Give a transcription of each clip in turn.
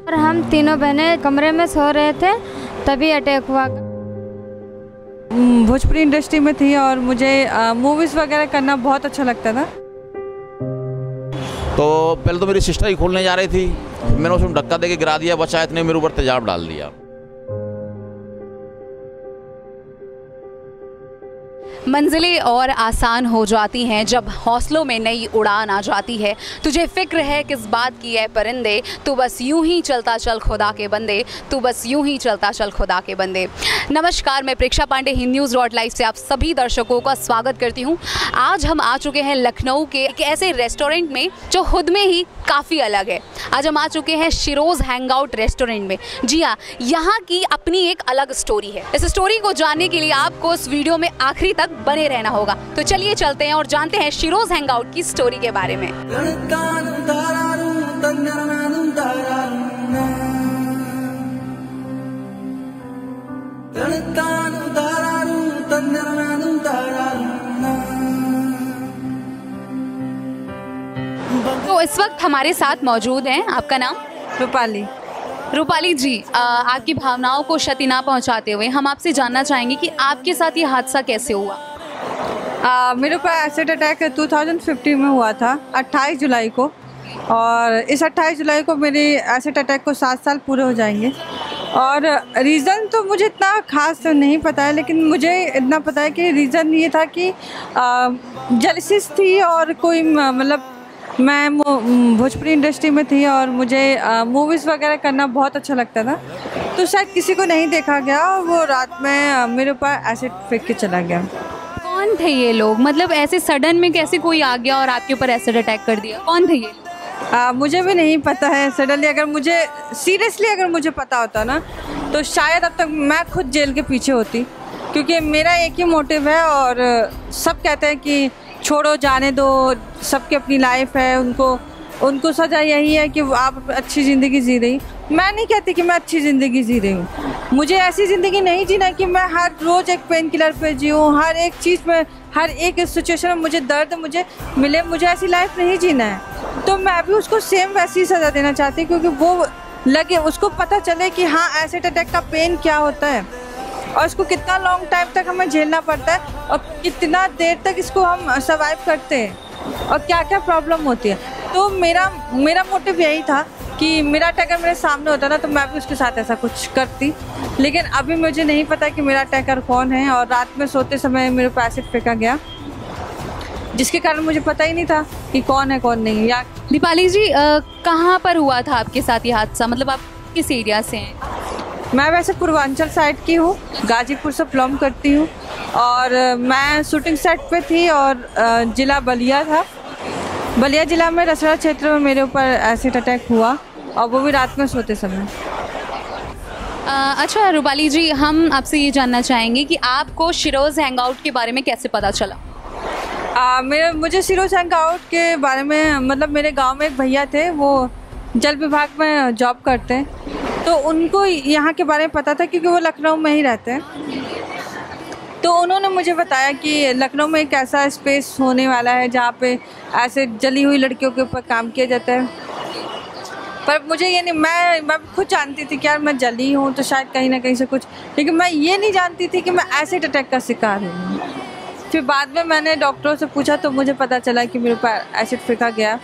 और हम तीनों बहनें कमरे में सो रहे थे तभी अटैक हुआ। भोजपुरी इंडस्ट्री में थी और मुझे मूवीज़ वगैरह करना बहुत अच्छा लगता था। तो पहले तो मेरी सिस्टर ही खोलने जा रही थी, मैंने उसमें धक्का देके गिरा दिया, बच्चा इतने मेरे ऊपर तेजाब डाल दिया। मंजिलें और आसान हो जाती हैं जब हौसलों में नई उड़ान आ जाती है। तुझे फिक्र है किस बात की है परिंदे, तू बस यूं ही चलता चल खुदा के बंदे, तू बस यूं ही चलता चल खुदा के बंदे। नमस्कार, मैं प्रेक्षा पांडे हिंद न्यूज़ .live से आप सभी दर्शकों का स्वागत करती हूं। आज हम आ चुके हैं लखनऊ के एक ऐसे रेस्टोरेंट में जो खुद में ही काफ़ी अलग है। आज हम आ चुके हैं शिरोज़ हैंगआउट रेस्टोरेंट में। जी हाँ, यहाँ की अपनी एक अलग स्टोरी है। इस स्टोरी को जानने के लिए आपको इस वीडियो में आखिरी तक बने रहना होगा। तो चलिए चलते हैं और जानते हैं शिरोज़ हैंगआउट की स्टोरी के बारे में। तो इस वक्त हमारे साथ मौजूद हैं, आपका नाम? रूपाली। रूपाली जी, आपकी भावनाओं को क्षति ना पहुंचाते हुए हम आपसे जानना चाहेंगे कि आपके साथ ये हादसा कैसे हुआ? मेरे ऊपर एसिड अटैक 2015 में हुआ था 28 जुलाई को, और इस 28 जुलाई को मेरे एसिड अटैक को 7 साल पूरे हो जाएंगे। और रीज़न तो मुझे इतना ख़ास नहीं पता है, लेकिन मुझे इतना पता है कि रीज़न ये था कि जेलसिस थी और कोई मतलब मैं भोजपुरी इंडस्ट्री में थी और मुझे मूवीज़ वगैरह करना बहुत अच्छा लगता था, तो शायद किसी को नहीं देखा गया और वो रात में मेरे ऊपर एसिड फेंक के चला गया। कौन थे ये लोग? मतलब ऐसे सडन में कैसे कोई आ गया और आपके ऊपर एसिड अटैक कर दिया? कौन थे ये लोग? मुझे भी नहीं पता है। सडनली अगर मुझे सीरियसली अगर मुझे पता होता ना तो शायद अब तक मैं खुद जेल के पीछे होती, क्योंकि मेरा एक ही मोटिव है और सब कहते हैं कि छोड़ो, जाने दो, सबकी अपनी लाइफ है, उनको सज़ा यही है कि आप अच्छी ज़िंदगी जी रही। मैं नहीं कहती कि मैं अच्छी ज़िंदगी जी रही हूँ। मुझे ऐसी ज़िंदगी नहीं जीना कि मैं हर रोज़ एक पेन किलर पे जीऊँ, हर एक चीज़ में, हर एक सिचुएशन में मुझे दर्द मुझे मिले। मुझे ऐसी लाइफ नहीं जीना है। तो मैं भी उसको सेम वैसी सज़ा देना चाहती हूँ, क्योंकि वो लगे, उसको पता चले कि हाँ एसिड अटैक का पेन क्या होता है और इसको कितना लॉन्ग टाइम तक हमें झेलना पड़ता है और कितना देर तक इसको हम सर्वाइव करते हैं और क्या क्या प्रॉब्लम होती है। तो मेरा मोटिव यही था कि मेरा अटैकर मेरे सामने होता ना तो मैं भी उसके साथ ऐसा कुछ करती, लेकिन अभी मुझे नहीं पता कि मेरा अटैकर कौन है। और रात में सोते समय मेरे पे एसिड फेंका गया, जिसके कारण मुझे पता ही नहीं था कि कौन है कौन नहीं। या दीपाली जी, कहाँ पर हुआ था आपके साथ ये हादसा? मतलब आप किस एरिया से हैं? मैं वैसे पूर्वांचल साइड की हूँ, गाजीपुर से बिलोंग करती हूँ, और मैं शूटिंग सेट पे थी और ज़िला बलिया था। बलिया ज़िला में रसड़ा क्षेत्र में मेरे ऊपर एसिड अटैक हुआ, और वो भी रात में सोते समय। अच्छा रूपाली जी, हम आपसे ये जानना चाहेंगे कि आपको शिरोज़ हैंगआउट के बारे में कैसे पता चला? मुझे शिरोज़ हैंगआउट के बारे में, मतलब मेरे गांव में एक भैया थे, वो जल विभाग में जॉब करते हैं, तो उनको यहाँ के बारे में पता था क्योंकि वो लखनऊ में ही रहते हैं। तो उन्होंने मुझे बताया कि लखनऊ में एक ऐसा स्पेस होने वाला है जहाँ पे ऐसे जली हुई लड़कियों के ऊपर काम किया जाता है। पर मुझे ये नहीं, मैं खुद जानती थी कि यार मैं जली हूँ तो शायद कहीं ना कहीं से कुछ, लेकिन मैं ये नहीं जानती थी कि मैं एसिड अटैक का शिकार हूँ। फिर बाद में मैंने डॉक्टरों से पूछा तो मुझे पता चला कि मेरे ऊपर एसिड फेंका गया।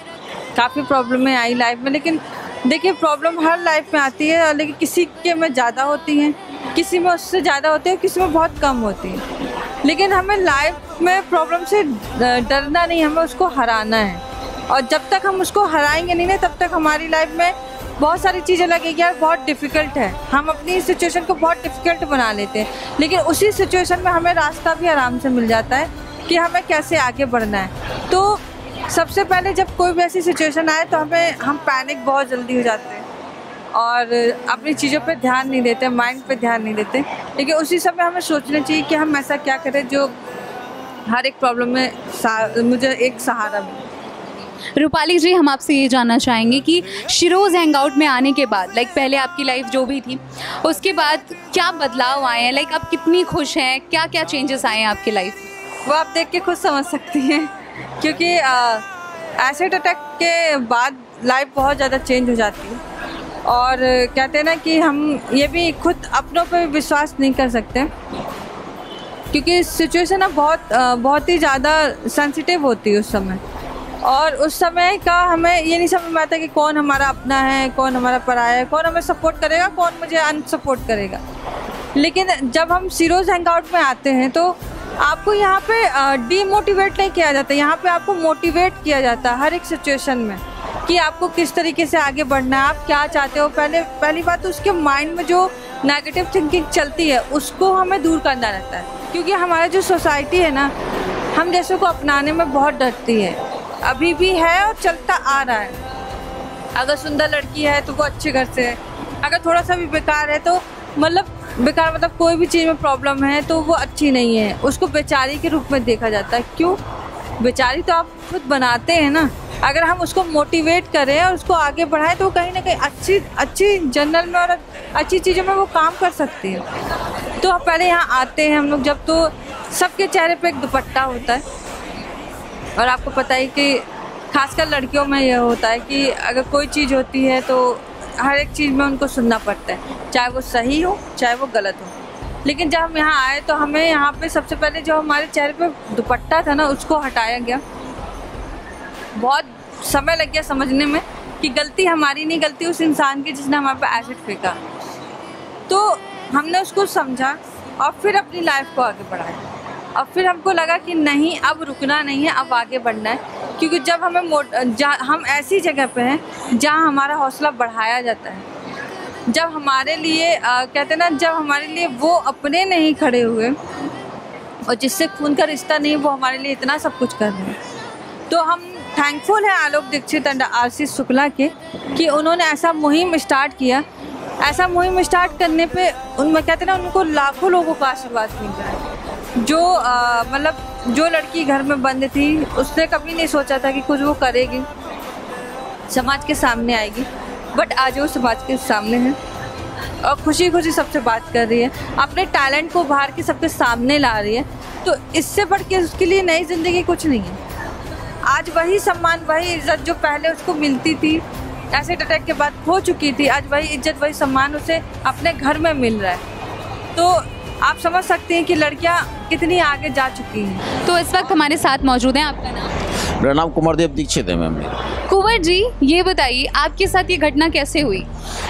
काफ़ी प्रॉब्लमें आई लाइफ में, लेकिन देखिए प्रॉब्लम हर लाइफ में आती है, लेकिन किसी के में ज़्यादा होती हैं, किसी में उससे ज़्यादा होती है, किसी में बहुत कम होती है। लेकिन हमें लाइफ में प्रॉब्लम से डरना नहीं, हमें उसको हराना है। और जब तक हम उसको हराएंगे नहीं ना, तब तक हमारी लाइफ में बहुत सारी चीज़ें लगेगी यार बहुत डिफ़िकल्ट है, हम अपनी सिचुएशन को बहुत डिफ़िकल्ट बना लेते हैं, लेकिन उसी सिचुएशन में हमें रास्ता भी आराम से मिल जाता है कि हमें कैसे आगे बढ़ना है। तो सबसे पहले जब कोई भी ऐसी सिचुएशन आए तो हम पैनिक बहुत जल्दी हो जाते हैं और अपनी चीज़ों पे ध्यान नहीं देते, माइंड पे ध्यान नहीं देते, लेकिन उसी समय हमें सोचना चाहिए कि हम ऐसा क्या करें जो हर एक प्रॉब्लम में मुझे एक सहारा मिले। रूपाली जी, हम आपसे ये जानना चाहेंगे कि शिरोज़ हैंगआउट में आने के बाद, लाइक पहले आपकी लाइफ जो भी थी उसके बाद क्या बदलाव आए हैं? लाइक आप कितनी खुश हैं, क्या क्या चेंजेस आए हैं आपकी लाइफ में? वो आप देख के खुद समझ सकती हैं, क्योंकि एसिड अटैक के बाद लाइफ बहुत ज़्यादा चेंज हो जाती है। और कहते हैं ना कि हम ये भी खुद अपनों पे विश्वास नहीं कर सकते, क्योंकि सिचुएशन ना बहुत ही ज़्यादा सेंसिटिव होती है उस समय। और उस समय का हमें ये नहीं समझ में आता कि कौन हमारा अपना है, कौन हमारा पराया है, कौन हमें सपोर्ट करेगा, कौन मुझे अनसपोर्ट करेगा। लेकिन जब हम सीरोज़ हैंगआउट में आते हैं तो आपको यहाँ पे डीमोटिवेट नहीं किया जाता, यहाँ पे आपको मोटिवेट किया जाता है हर एक सिचुएशन में कि आपको किस तरीके से आगे बढ़ना है, आप क्या चाहते हो। पहली बात तो उसके माइंड में जो नेगेटिव थिंकिंग चलती है उसको हमें दूर करना रहता है, क्योंकि हमारा जो सोसाइटी है ना, हम जैसों को अपनाने में बहुत डरती है, अभी भी है और चलता आ रहा है। अगर सुंदर लड़की है तो वो अच्छे घर से है, अगर थोड़ा सा भी बेकार है तो मतलब कोई भी चीज़ में प्रॉब्लम है तो वो अच्छी नहीं है, उसको बेचारी के रूप में देखा जाता है। क्यों? बेचारी तो आप खुद बनाते हैं ना। अगर हम उसको मोटिवेट करें और उसको आगे बढ़ाएं तो कहीं ना कहीं अच्छी जनरल में और अच्छी चीज़ों में वो काम कर सकती है। तो पहले यहाँ आते हैं हम लोग जब, तो सबके चेहरे पे एक दुपट्टा होता है, और आपको पता है कि खासकर लड़कियों में यह होता है कि अगर कोई चीज़ होती है तो हर एक चीज़ में उनको सुनना पड़ता है, चाहे वो सही हो चाहे वो गलत हो। लेकिन जब हम यहाँ आए तो हमें यहाँ पे सबसे पहले जो हमारे चेहरे पे दुपट्टा था ना, उसको हटाया गया। बहुत समय लग गया समझने में कि गलती हमारी नहीं, गलती उस इंसान की जिसने हमारे पे एसिड फेंका। तो हमने उसको समझा और फिर अपनी लाइफ को आगे बढ़ाया। अब फिर हमको लगा कि नहीं, अब रुकना नहीं है, अब आगे बढ़ना है, क्योंकि जब हम ऐसी जगह पे हैं जहाँ हमारा हौसला बढ़ाया जाता है, जब हमारे लिए कहते हैं ना, जब हमारे लिए वो अपने नहीं खड़े हुए और जिससे खून का रिश्ता नहीं, वो हमारे लिए इतना सब कुछ कर रहे हैं। तो हम थैंकफुल हैं आलोक दीक्षित एंड आशीष शुक्ला के कि उन्होंने ऐसा मुहिम स्टार्ट किया। ऐसा मुहिम स्टार्ट करने पे उनमें कहते हैं ना, उनको लाखों लोगों का आशीर्वाद मिल रहा है। जो लड़की घर में बंद थी, उसने कभी नहीं सोचा था कि कुछ वो करेगी, समाज के सामने आएगी, बट आज वो समाज के सामने है और खुशी खुशी सबसे बात कर रही है, अपने टैलेंट को बाहर के सबके सामने ला रही है। तो इससे बढ़ के उसके लिए नई ज़िंदगी कुछ नहीं है। आज वही सम्मान, वही इज्जत जो पहले उसको मिलती थी, एसिड अटैक के बाद खो चुकी थी, आज वही इज्जत वही सम्मान उसे अपने घर में मिल रहा है। तो आप समझ सकते हैं कि लड़कियां कितनी आगे जा चुकी हैं। तो इस वक्त हमारे साथ मौजूद हैं, आपका नाम? मेरा नाम कुंवरदेव दीक्षित है मैम। कुंवर जी, ये बताइए आपके साथ ये घटना कैसे हुई?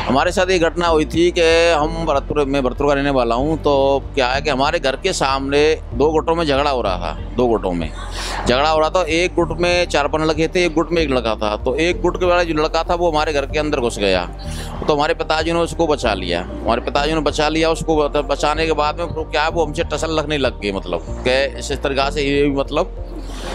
हमारे साथ ये घटना हुई थी कि मैं भरतपुर का रहने वाला हूँ। तो क्या है कि हमारे घर के सामने दो गुटों में झगड़ा हो रहा था। दो गुटों में झगड़ा हो रहा था, एक गुट में 4-5 लड़के थे, एक गुट में एक लड़का था। तो एक गुट के वाला जो लड़का था वो हमारे घर के अंदर घुस गया। तो हमारे पिताजी ने उसको बचा लिया। उसको बचाने के बाद में क्या है, वो हमसे टसल रखने लग गए, मतलब कि इस तरीक़ा से ये मतलब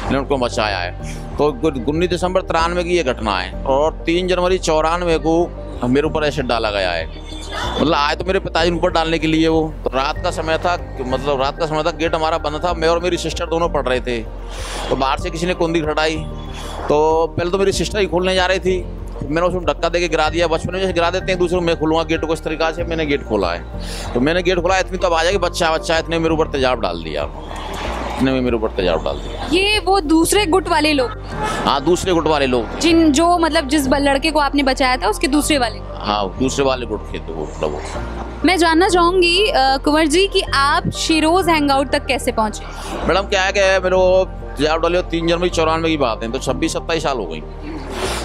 उनको बचाया है। तो 19 दिसंबर 93 की ये घटना है और 3 जनवरी 94 को मेरे ऊपर एसिड डाला गया है। मतलब आए तो मेरे पिताजी ऊपर डालने के लिए वो, तो रात का समय था, गेट हमारा बंद था, मैं और मेरी सिस्टर दोनों पढ़ रहे थे। तो बाहर से किसी ने कुंडी खटाई, तो पहले तो मेरी सिस्टर ही खोलने जा रही थी, मैंने उसमें धक्का देके गिरा दिया। बचपन में जैसे गिरा देते हैं दूसरे, मैं खोलूँगा गेट को, इस तरीक़ा से मैंने गेट खोला है। तो मैंने गेट खोला, इतनी तब आ जाएगी बच्चा इतने मेरे ऊपर तेजाब डाल दिया। ये वो दूसरे गुट वाले लोग? हाँ, दूसरे गुट वाले लोग, जिस लड़के को आपने बचाया था उसके दूसरे वाले? हाँ, दूसरे वाले गुट थे वो। मैं जानना चाहूँगी कुंवर जी कि आप शिरोज़ हैंगआउट तक कैसे पहुँचे? मैडम क्या है कि मेरे को तेजाब डाले 3 जनवरी 94 की बात है, तो 26-27 साल हो गई।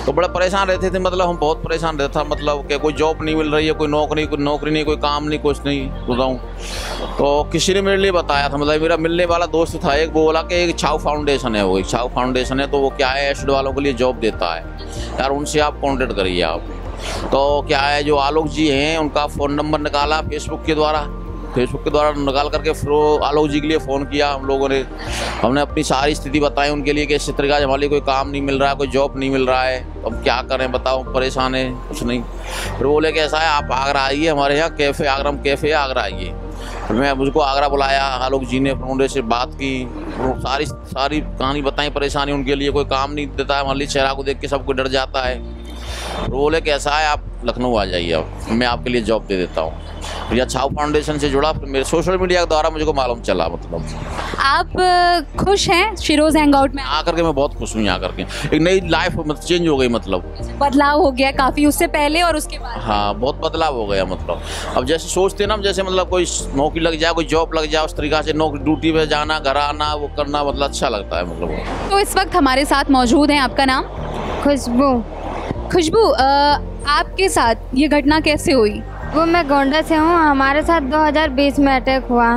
तो बड़ा परेशान रहते थे, मतलब हम बहुत परेशान रहता था, मतलब कि कोई जॉब नहीं मिल रही है, कोई नौकरी नहीं, कोई काम नहीं, कुछ नहीं बताऊँ। तो किसी ने मेरे लिए बताया था, मतलब मेरा मिलने वाला दोस्त था एक, वो बोला कि एक छाव फाउंडेशन है, वो एक छाव फाउंडेशन है, तो वो क्या है एसिड वालों के लिए जॉब देता है यार, उनसे आप कॉन्टेक्ट करिए आप। तो क्या है, जो आलोक जी हैं उनका फ़ोन नंबर निकाला फेसबुक के द्वारा निकाल करके फिर आलोक जी के लिए फ़ोन किया हम लोगों ने। हमने अपनी सारी स्थिति बताई उनके लिए कि इस तरीक़ा से हमारे लिए कोई काम नहीं मिल रहा है, कोई जॉब नहीं मिल रहा है, अब क्या करें बताओ, परेशान है, कुछ नहीं। फिर बोले कि ऐसा है, आप आगरा आइए, हमारे यहाँ कैफ़े है, आगरा आइए। फिर मैं मुझको आगरा बुलाया, आलोक जी ने उनसे से बात की, सारी कहानी बताई, परेशानी उनके लिए, कोई काम नहीं देता है, हमारे चेहरा को देख के सब कोई डर जाता है। वो बोले कि ऐसा है आप लखनऊ आ जाइए, अब मैं आपके लिए जॉब दे देता हूँ। फिर यह छाव फाउंडेशन से जुड़ा, फिर मेरे सोशल मीडिया के द्वारा मुझे को मालूम चला। मतलब आप खुश हैं शिरोज़ हैंगआउट में आकर के? मैं बहुत खुश हूँ यहाँ करके, एक नई लाइफ चेंज हो गई, मतलब बदलाव हो गया काफ़ी उससे पहले और उसके बाद? हाँ, बहुत बदलाव हो गया। मतलब अब जैसे सोचते ना, जैसे मतलब कोई नौकरी लग जाए, कोई जॉब लग जाए, उस तरीक़ा से नौकरी ड्यूटी पे जाना, घर आना, वो करना, मतलब अच्छा लगता है। मतलब तो इस वक्त हमारे साथ मौजूद हैं, आपका नाम? खुशबू। खुशबू, आपके साथ ये घटना कैसे हुई? वो मैं गोंडा से हूँ। हमारे साथ 2020 में अटैक हुआ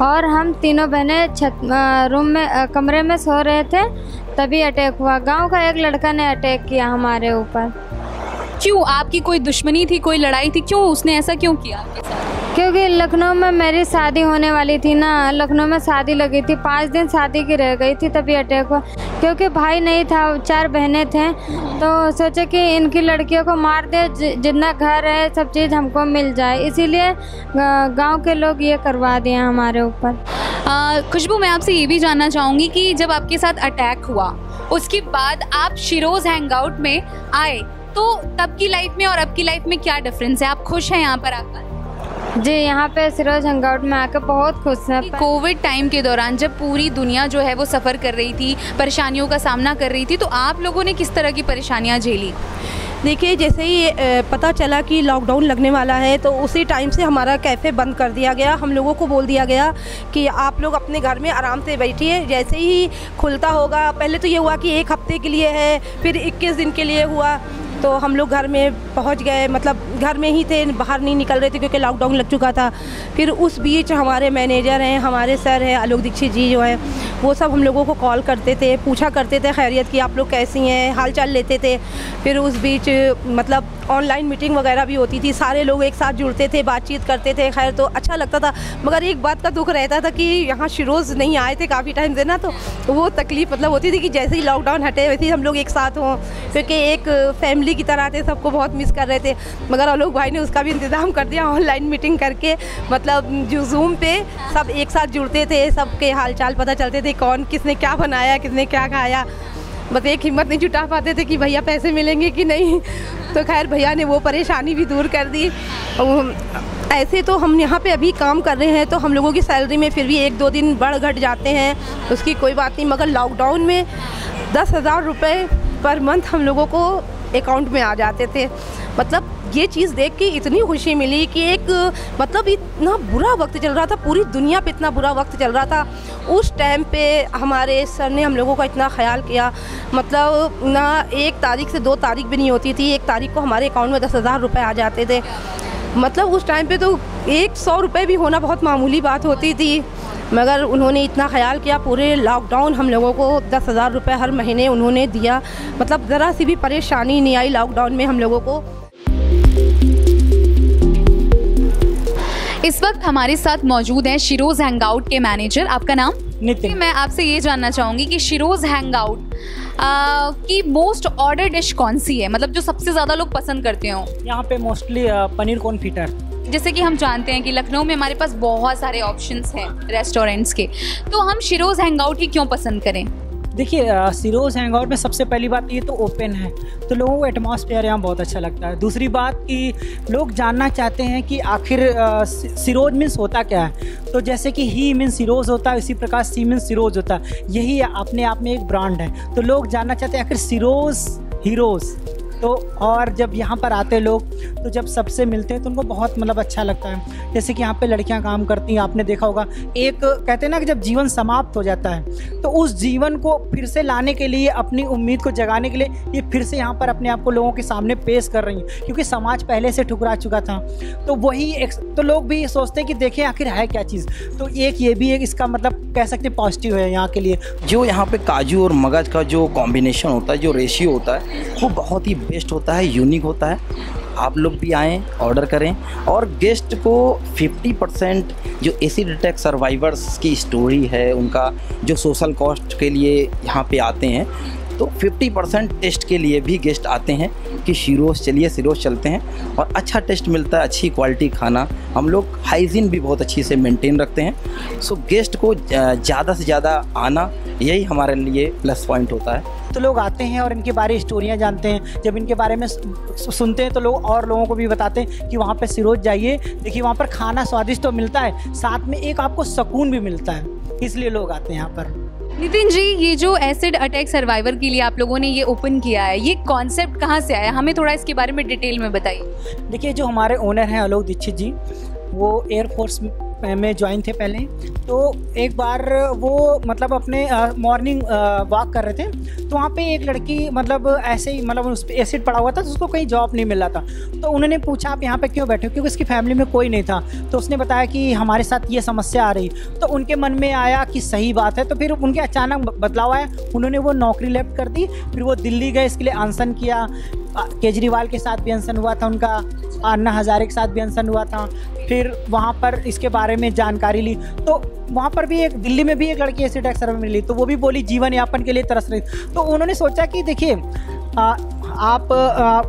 और हम तीनों बहनें रूम में कमरे में सो रहे थे, तभी अटैक हुआ। गांव का एक लड़का ने अटैक किया हमारे ऊपर। क्यों? आपकी कोई दुश्मनी थी, कोई लड़ाई थी? क्यों उसने ऐसा क्यों किया आपके साथ? क्योंकि लखनऊ में मेरी शादी होने वाली थी ना, लखनऊ में शादी लगी थी, 5 दिन शादी की रह गई थी, तभी अटैक हुआ। क्योंकि भाई नहीं था, 4 बहनें थे, तो सोचे कि इनकी लड़कियों को मार दे, जितना घर है सब चीज़ हमको मिल जाए, इसीलिए गांव के लोग ये करवा दिए हमारे ऊपर। खुशबू, मैं आपसे ये भी जानना चाहूँगी कि जब आपके साथ अटैक हुआ उसके बाद आप शिरोज़ हैंगआउट में आए, तो तब की लाइफ में और अब की लाइफ में क्या डिफरेंस है? आप खुश हैं यहाँ पर आकर? जी, यहाँ पे शिरोज़ हैंगआउट में आकर बहुत खुश है। कोविड टाइम के दौरान जब पूरी दुनिया जो है वो सफ़र कर रही थी, परेशानियों का सामना कर रही थी, तो आप लोगों ने किस तरह की परेशानियाँ झेली? देखिए, जैसे ही पता चला कि लॉकडाउन लगने वाला है, तो उसी टाइम से हमारा कैफ़े बंद कर दिया गया। हम लोगों को बोल दिया गया कि आप लोग अपने घर में आराम से बैठिए, जैसे ही खुलता होगा। पहले तो ये हुआ कि 1 हफ्ते के लिए है, फिर 21 दिन के लिए हुआ, तो हम लोग घर में पहुंच गए, मतलब घर में ही थे, बाहर नहीं निकल रहे थे क्योंकि लॉकडाउन लग चुका था। फिर उस बीच हमारे मैनेजर हैं, हमारे सर हैं आलोक दीक्षित जी जो हैं, वो सब हम लोगों को कॉल करते थे, पूछा करते थे खैरियत की, आप लोग कैसी हैं, हाल चाल लेते थे। फिर उस बीच मतलब ऑनलाइन मीटिंग वगैरह भी होती थी, सारे लोग एक साथ जुड़ते थे, बातचीत करते थे, खैर तो अच्छा लगता था। मगर एक बात का दुख रहता था कि यहाँ शिरोज़ नहीं आए थे काफ़ी टाइम से ना, तो वो तकलीफ़ मतलब होती थी कि जैसे ही लॉकडाउन हटे वैसे ही हम लोग एक साथ हों, क्योंकि एक फैमिली की तरह थे, सबको बहुत मिस कर रहे थे। मगर आलोक भाई ने उसका भी इंतज़ाम कर दिया, ऑनलाइन मीटिंग करके, मतलब जो जूम पे सब एक साथ जुड़ते थे, सबके हाल चाल पता चलते थे, कौन किसने क्या बनाया, किसने क्या खाया। बस एक हिम्मत नहीं जुटा पाते थे कि भैया पैसे मिलेंगे कि नहीं, तो खैर भैया ने वो परेशानी भी दूर कर दी। ऐसे तो हम यहाँ पे अभी काम कर रहे हैं, तो हम लोगों की सैलरी में फिर भी 1-2 दिन बढ़ घट जाते हैं, उसकी कोई बात नहीं। मगर लॉकडाउन में 10,000 रुपये पर मंथ हम लोगों को अकाउंट में आ जाते थे। मतलब ये चीज़ देख के इतनी खुशी मिली कि एक मतलब इतना बुरा वक्त चल रहा था, पूरी दुनिया पे इतना बुरा वक्त चल रहा था, उस टाइम पे हमारे सर ने हम लोगों का इतना ख्याल किया। मतलब ना 1 तारीख से 2 तारीख भी नहीं होती थी, 1 तारीख को हमारे अकाउंट में 10,000 रुपये आ जाते थे। मतलब उस टाइम पे तो 100 रुपये भी होना बहुत मामूली बात होती थी, मगर उन्होंने इतना ख्याल किया। पूरे लॉकडाउन हम लोगों को 10,000 रुपये हर महीने उन्होंने दिया। मतलब ज़रा सी भी परेशानी नहीं आई लॉकडाउन में हम लोगों को। इस वक्त हमारे साथ मौजूद हैं शिरोज़ हैंगआउट के मैनेजर। आपका नाम? नितिन। मैं आपसे ये जानना चाहूँगी कि शिरोज़ हैंगआउट की मोस्ट ऑर्डर डिश कौन सी है, मतलब जो सबसे ज़्यादा लोग पसंद करते हो? यहाँ पे मोस्टली पनीर कॉन्फिटर। जैसे कि हम जानते हैं कि लखनऊ में हमारे पास बहुत सारे ऑप्शंस हैं रेस्टोरेंट्स के, तो हम शिरोज़ हैंगआउट ही क्यों पसंद करें? देखिए, शिरोज़ हैंगआउट में सबसे पहली बात ये तो ओपन है, तो लोगों को एटमॉस्फेयर यहाँ बहुत अच्छा लगता है। दूसरी बात कि लोग जानना चाहते हैं कि आखिर शिरोज़ मीन्स होता क्या है। तो जैसे कि ही मीन्स शिरोज़ होता है, इसी प्रकार सी मीन्स शिरोज़ होता है, यही अपने आप में एक ब्रांड है। तो लोग जानना चाहते हैं आखिर शिरोज़ हीरोज़। तो और जब यहाँ पर आते लोग, तो जब सबसे मिलते हैं तो उनको बहुत मतलब अच्छा लगता है। जैसे कि यहाँ पे लड़कियाँ काम करती हैं, आपने देखा होगा, एक कहते हैं ना कि जब जीवन समाप्त हो जाता है तो उस जीवन को फिर से लाने के लिए, अपनी उम्मीद को जगाने के लिए ये फिर से यहाँ पर अपने आप को लोगों के सामने पेश कर रही हैं, क्योंकि समाज पहले से ठुकरा चुका था। तो वही एक, तो लोग भी सोचते हैं कि देखें आखिर है क्या चीज़। तो एक ये भी एक इसका मतलब कह सकते हैं पॉजिटिव है यहाँ के लिए। जो यहाँ पे काजू और मगज का जो कॉम्बिनेशन होता है, जो रेशियो होता है, वो बहुत ही बेस्ट होता है, यूनिक होता है। आप लोग भी आएँ, ऑर्डर करें। और गेस्ट को 50% जो एसिड अटैक सर्वाइवर्स की स्टोरी है, उनका जो सोशल कॉस्ट के लिए यहाँ पे आते हैं, तो 50% टेस्ट के लिए भी गेस्ट आते हैं कि सिरोज चलिए, सिरोज चलते हैं, और अच्छा टेस्ट मिलता है, अच्छी क्वालिटी खाना। हम लोग हाइजीन भी बहुत अच्छी से मेंटेन रखते हैं। सो गेस्ट को ज़्यादा से ज़्यादा आना, यही हमारे लिए प्लस पॉइंट होता है। तो लोग आते हैं और इनके बारे स्टोरियाँ जानते हैं। जब इनके बारे में सुनते हैं तो लोग और लोगों को भी बताते हैं कि वहाँ पे सिरोज जाइए, देखिए वहाँ पर खाना स्वादिष्ट तो मिलता है, साथ में एक आपको सुकून भी मिलता है, इसलिए लोग आते हैं यहाँ पर। नितिन जी, ये जो एसिड अटैक सर्वाइवर के लिए आप लोगों ने ये ओपन किया है, ये कॉन्सेप्ट कहाँ से आया? हमें थोड़ा इसके बारे में डिटेल में बताइए। देखिए, जो हमारे ओनर हैं आलोक दीक्षित जी, वो एयरफोर्स में ज्वाइन थे पहले। तो एक बार वो मतलब अपने मॉर्निंग वॉक कर रहे थे, तो वहाँ पे एक लड़की मतलब ऐसे ही मतलब उस पर एसिड पड़ा हुआ था, तो उसको कहीं जॉब नहीं मिल रहा था। तो उन्होंने पूछा आप यहाँ पे क्यों बैठे हो, क्योंकि उसकी फैमिली में कोई नहीं था। तो उसने बताया कि हमारे साथ ये समस्या आ रही। तो उनके मन में आया कि सही बात है, तो फिर उनके अचानक बदलाव आया, उन्होंने वो नौकरी लेफ्ट कर दी। फिर वो दिल्ली गए, इसके लिए अनशन किया। केजरीवाल के साथ भी अनशन हुआ था उनका, अन्ना हज़ारे के साथ भी अनशन हुआ था। फिर वहाँ पर इसके बारे में जानकारी ली, तो वहाँ पर भी एक दिल्ली में भी एक लड़की एसिड अटैक सर्वे मिली, तो वो भी बोली जीवन यापन के लिए तरस रही। तो उन्होंने सोचा कि देखिए आप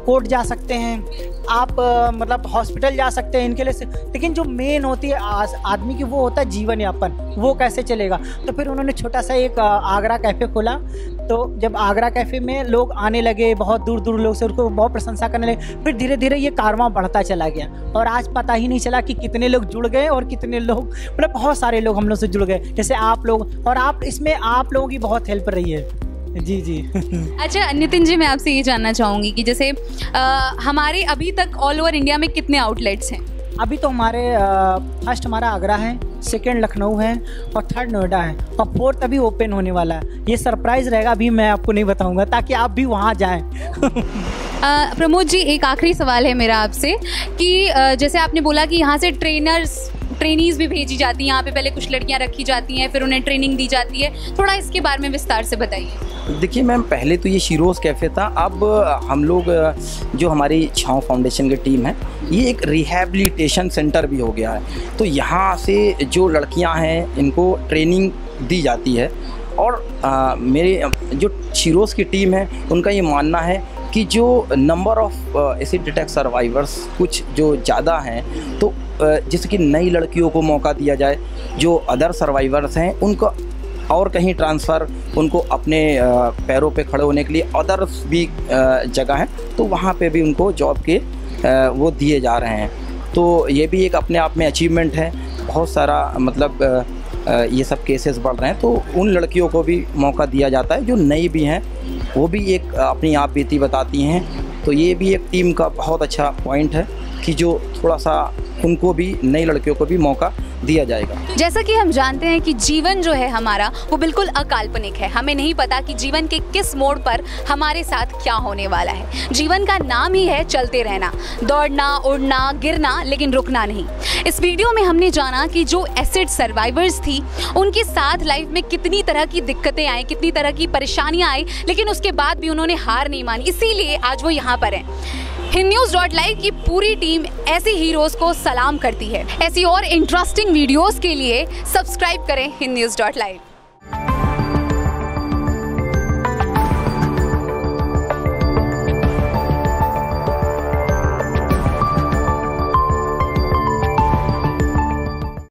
कोर्ट जा सकते हैं, आप मतलब हॉस्पिटल जा सकते हैं इनके लिए, लेकिन जो मेन होती है आदमी की वो होता है जीवन यापन, वो कैसे चलेगा। तो फिर उन्होंने छोटा सा एक आगरा कैफ़े खोला। तो जब आगरा कैफ़े में लोग आने लगे, बहुत दूर दूर लोग से उनको बहुत प्रशंसा करने लगे, फिर धीरे धीरे ये कारवां बढ़ता चला गया, और आज पता ही नहीं चला कि कितने लोग जुड़ गए और कितने लोग, मतलब बहुत सारे लोग हम लोग से जुड़ गए, जैसे आप लोग, और आप इसमें आप लोगों की बहुत हेल्प रही है। जी जी। अच्छा नितिन जी, मैं आपसे ये जानना चाहूँगी कि जैसे हमारे अभी तक ऑल ओवर इंडिया में कितने आउटलेट्स हैं? अभी तो हमारे फर्स्ट हमारा आगरा है, सेकंड लखनऊ है, और थर्ड नोएडा है, और फोर्थ अभी ओपन होने वाला है। ये सरप्राइज़ रहेगा, अभी मैं आपको नहीं बताऊंगा, ताकि आप भी वहाँ जाएं। प्रमोद जी, एक आखिरी सवाल है मेरा आपसे कि जैसे आपने बोला कि यहाँ से ट्रेनीज़ भी भेजी जाती हैं, यहाँ पे पहले कुछ लड़कियाँ रखी जाती हैं, फिर उन्हें ट्रेनिंग दी जाती है, थोड़ा इसके बारे में विस्तार से बताइए। देखिए मैम, पहले तो ये सिरोज कैफ़े था, अब हम लोग जो हमारी छाँव फाउंडेशन की टीम है, ये एक रिहैबिलिटेशन सेंटर भी हो गया है। तो यहाँ से जो लड़कियाँ हैं इनको ट्रेनिंग दी जाती है, और मेरे जो सिरोज की टीम है उनका ये मानना है कि जो number of acid attack survivors कुछ जो ज़्यादा हैं, तो जैसे कि नई लड़कियों को मौका दिया जाए, जो अदर सर्वाइवर्स हैं उनको और कहीं ट्रांसफ़र, उनको अपने पैरों पे खड़े होने के लिए अदर्स भी जगह हैं, तो वहाँ पे भी उनको जॉब के वो दिए जा रहे हैं। तो ये भी एक अपने आप में अचीवमेंट है। बहुत सारा मतलब ये सब केसेस बढ़ रहे हैं, तो उन लड़कियों को भी मौका दिया जाता है जो नई भी हैं, वो भी एक अपनी आप बीती बताती हैं। तो ये भी एक टीम का बहुत अच्छा पॉइंट है कि जो थोड़ा सा उनको भी, नई लड़कियों को भी मौका दिया जाएगा। जैसा कि हम जानते हैं कि जीवन जो है हमारा वो बिल्कुल अकाल्पनिक है। हमें नहीं पता कि जीवन के किस मोड़ पर हमारे साथ क्या होने वाला है। जीवन का नाम ही है चलते रहना, दौड़ना, उड़ना, गिरना, लेकिन रुकना नहीं। इस वीडियो में हमने जाना कि जो एसिड सर्वाइवर्स थी उनके साथ लाइफ में कितनी तरह की दिक्कतें आई, कितनी तरह की परेशानियां आई, लेकिन उसके बाद भी उन्होंने हार नहीं मानी, इसीलिए आज वो यहाँ पर हैं। HindNews.live की पूरी टीम ऐसे हीरोज़ को सलाम करती है। ऐसी और इंटरेस्टिंग वीडियोस के लिए सब्सक्राइब करें HindNews.live।